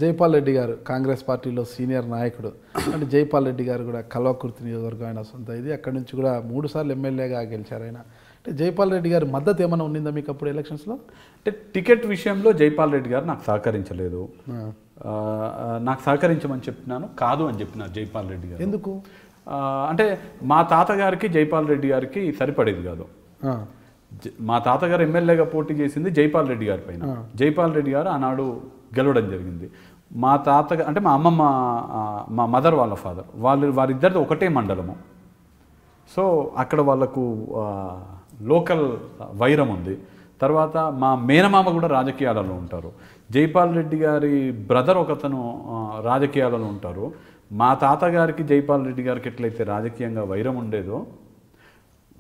జైపాల్ రెడ్డి గారు కాంగ్రెస్ పార్టీలో సీనియర్ నాయకుడు. అంటే జైపాల్ రెడ్డి గారు కూడా కల్వకుర్తి నియోజకవర్గం ఆయన సొంత ఇది. అక్కడి నుంచి కూడా 3 సార్లు ఎమ్మెల్యేగా గెలిచారు ఆయన. అంటే జైపాల్ రెడ్డి గారి మద్దతు ఏమైనా ఉండిందా మీకు అప్పుడు ఎలక్షన్స్లో? అంటే టికెట్ విషయంలో జైపాల్ రెడ్డి గారు నాకు సహకరించలేదు. నాకు సహకరించమని చెప్పినాను, కాదు అని చెప్పినారు జైపాల్ రెడ్డి గారు. ఎందుకు అంటే మా తాతగారికి జైపాల్ రెడ్డి గారికి సరిపడేది కాదు. మా తాతగారు ఎమ్మెల్యేగా పోటీ చేసింది జైపాల్ రెడ్డి గారి పైన. జైపాల్ రెడ్డి గారు ఆనాడు గెలవడం జరిగింది. మా తాతగారు అంటే మా అమ్మమ్మ, మా మదర్ వాళ్ళ ఫాదర్ వారిద్దరిది ఒకటే మండలము. సో అక్కడ వాళ్ళకు లోకల్ వైరం ఉంది. తర్వాత మా మేనమామ కూడా రాజకీయాలలో ఉంటారు. జైపాల్ రెడ్డి గారి బ్రదర్ ఒకతను రాజకీయాలలో ఉంటారు. మా తాతగారికి జైపాల్ రెడ్డి గారికి ఎట్లయితే రాజకీయంగా వైరం ఉండేదో,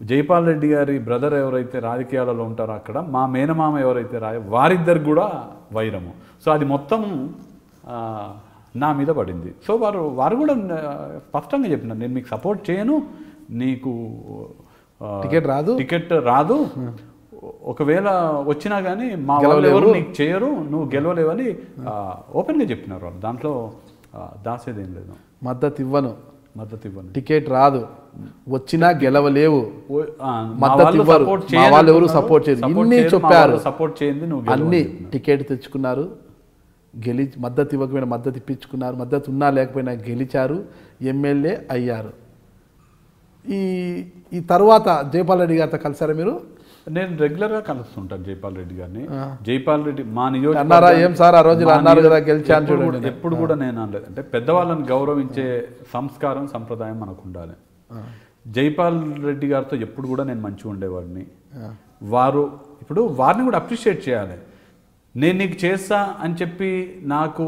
జైపాల్ రెడ్డి గారి బ్రదర్ ఎవరైతే రాజకీయాలలో ఉంటారో అక్కడ మా మేనమామ ఎవరైతే వారిద్దరికి కూడా వైరము. సో అది మొత్తం నా మీద పడింది. సో వారు కూడా స్పష్టంగా చెప్పినారు, నేను మీకు సపోర్ట్ చేయను, నీకు టికెట్ రాదు, ఒకవేళ వచ్చినా కానీ మా వాళ్ళు ఎవరు నీకు చేయరు, నువ్వు గెలవలేవని ఓపెన్గా చెప్పినారు వాళ్ళు. దాంట్లో దాసేదేం లేదు. మద్దతు ఇవ్వను, టికెట్ రాదు, వచ్చినా గెలవలేవు, వాళ్ళు ఎవరు సపోర్ట్ చేయరు, ఇన్ని చెప్పారు. సపోర్ట్ చేయండి, నువ్వు అన్ని టికెట్ తెచ్చుకున్నారు, మద్దతు ఇవ్వకపోయినా మద్దతు ఇప్పించుకున్నారు, మద్దతు ఉన్నా లేకపోయినా గెలిచారు, ఎమ్మెల్యే అయ్యారు. ఈ తర్వాత జైపాల్ రెడ్డి గారితో కలిసారా మీరు? నేను రెగ్యులర్గా కలుస్తుంటాను జైపాల్ రెడ్డి గారిని. జైపాల్ రెడ్డి మా నియోజకవర్గం ఎప్పుడు కూడా నేను అనలేదు. అంటే పెద్దవాళ్ళని గౌరవించే సంస్కారం సంప్రదాయం మనకు ఉండాలి. జైపాల్ రెడ్డి గారితో ఎప్పుడు కూడా నేను మంచిగా ఉండేవాడిని. వారిని కూడా అప్రిషియేట్ చేయాలి. నేను నీకు చేస్తా అని చెప్పి నాకు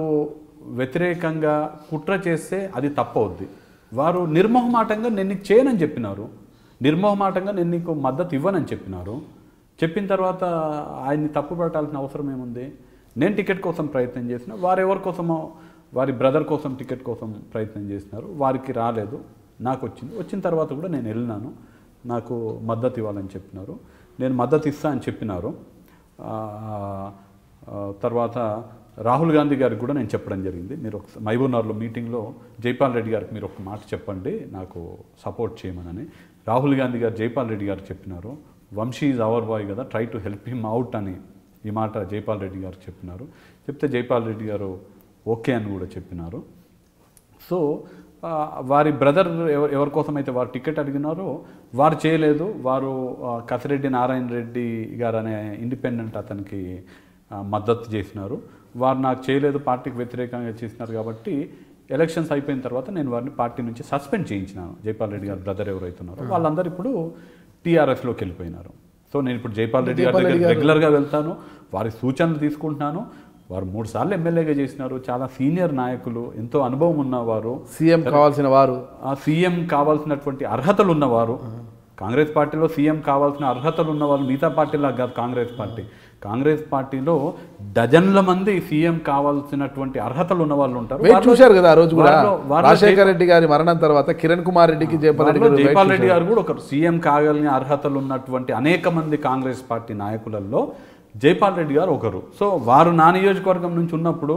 వ్యతిరేకంగా కుట్ర చేస్తే అది తప్పవుద్ది. వారు నిర్మోహమాటంగా నేను నీకు చేయనని చెప్పినారు, నిర్మోహమాటంగా నేను నీకు మద్దతు ఇవ్వనని చెప్పినారు. చెప్పిన తర్వాత ఆయన్ని తప్పు పట్టాల్సిన అవసరం ఏముంది? నేను టికెట్ కోసం ప్రయత్నం చేసిన, వారెవరి కోసమో వారి బ్రదర్ కోసం టికెట్ కోసం ప్రయత్నం చేసినారు, వారికి రాలేదు, నాకు వచ్చింది. వచ్చిన తర్వాత కూడా నేను వెళ్ళినాను, నాకు మద్దతు ఇవ్వాలని చెప్పినారు, నేను మద్దతు ఇస్తా అని చెప్పినారు. తర్వాత రాహుల్ గాంధీ గారికి కూడా నేను చెప్పడం జరిగింది, మీరు ఒక మహబూబ్నగర్లో మీటింగ్లో జైపాల్ రెడ్డి గారికి మీరు ఒక మాట చెప్పండి నాకు సపోర్ట్ చేయమని. రాహుల్ గాంధీ గారు జైపాల్ రెడ్డి గారు చెప్పినారు, వంశీ ఈజ్ అవర్ బాయ్ కదా, try to help him out అని ఈ మాట జైపాల్ రెడ్డి గారికి చెప్పినారు. చెప్తే జైపాల్ రెడ్డి గారు ఓకే అని కూడా చెప్పినారు. సో వారి బ్రదర్ ఎవరి కోసం అయితే వారు టికెట్ అడిగినారో వారు చేయలేదు. వారు కసిరెడ్డి నారాయణ రెడ్డి గారు అనే ఇండిపెండెంట్ అతనికి మద్దతు చేసినారు. వారు నాకు చేయలేదు, పార్టీకి వ్యతిరేకంగా చేసినారు. కాబట్టి ఎలక్షన్స్ అయిపోయిన తర్వాత నేను వారిని పార్టీ నుంచి సస్పెండ్ చేయించినాను. జైపాల్ రెడ్డి గారు బ్రదర్ ఎవరైతున్నారో వాళ్ళందరూ ఇప్పుడు టీఆర్ఎస్లోకి వెళ్ళిపోయినారు. సో నేను ఇప్పుడు జైపాల్ రెడ్డి గారి దగ్గర రెగ్యులర్గా వెళ్తాను, వారి సూచనలు తీసుకుంటున్నాను. వారు 3 సార్లు ఎమ్మెల్యేగా చేసినారు, చాలా సీనియర్ నాయకులు, ఎంతో అనుభవం ఉన్నవారు, సీఎం కావాల్సినటువంటి అర్హతలు ఉన్నవారు. కాంగ్రెస్ పార్టీలో సీఎం కావాల్సిన అర్హతలు ఉన్నవాళ్ళు, మిగతా పార్టీలా కాదు. కాంగ్రెస్ పార్టీలో డజన్ల మంది సీఎం కావాల్సినటువంటి అర్హతలు ఉన్న వాళ్ళు ఉంటారు. చూశారు కదా ఆ రోజు కూడా రాజశేఖర రెడ్డి గారి మరణం తర్వాత కిరణ్ కుమార్ రెడ్డికి జైపాల్ రెడ్డి గారు కూడా ఒక సీఎం కాగలిగిన అర్హతలు ఉన్నటువంటి అనేక మంది కాంగ్రెస్ పార్టీ నాయకులలో జైపాల్ రెడ్డి గారు ఒకరు. సో వారు నా నియోజకవర్గం నుంచి ఉన్నప్పుడు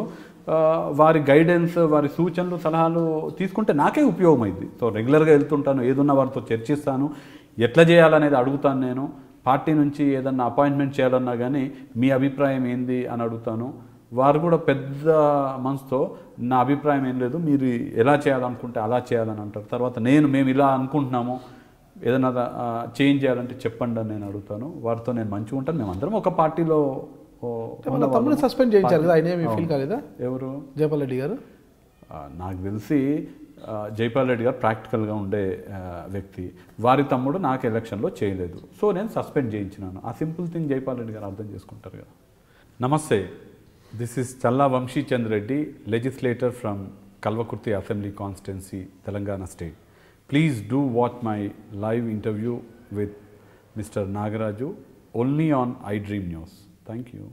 వారి గైడెన్స్, వారి సూచనలు, సలహాలు తీసుకుంటే నాకే ఉపయోగమైంది. సో రెగ్యులర్గా వెళ్తుంటాను, ఏదున్న వారితో చర్చిస్తాను, ఎట్లా చేయాలనేది అడుగుతాను. నేను పార్టీ నుంచి ఏదన్నా అపాయింట్మెంట్ చేయాలన్నా కానీ మీ అభిప్రాయం ఏంది అని అడుగుతాను. వారు కూడా పెద్ద మనసుతో నా అభిప్రాయం ఏం లేదు, మీరు ఎలా చేయాలనుకుంటే అలా చేయాలని అంటారు. తర్వాత మేము ఇలా అనుకుంటున్నాము, ఏదైనా చేంజ్ చేయాలంటే చెప్పండి అని నేను అడుగుతాను. వారితో నేను మంచిగా ఉంటాను. మేమందరం ఒక పార్టీలో. తమ్ముడు సస్పెండ్ చేయించారు కదా, ఆయన ఏమి ఫీల్ కాలేదా? ఎవరు? జైపాల్ రెడ్డి గారు. నాకు తెలిసి జైపాల్ రెడ్డి గారు ప్రాక్టికల్గా ఉండే వ్యక్తి. వారి తమ్ముడు నాకు ఎలక్షన్లో చేయలేదు, సో నేను సస్పెండ్ చేయించినాను. ఆ సింపుల్ థింగ్ జైపాల్ రెడ్డి గారు అర్థం చేసుకుంటారు కదా. నమస్తే, this is Challa Vamshi Chandra Reddy, legislator from Kalwakurthy assembly constituency, Telangana state. Please do watch my live interview with Mr. Nagaraju only on iDream News. Thank you.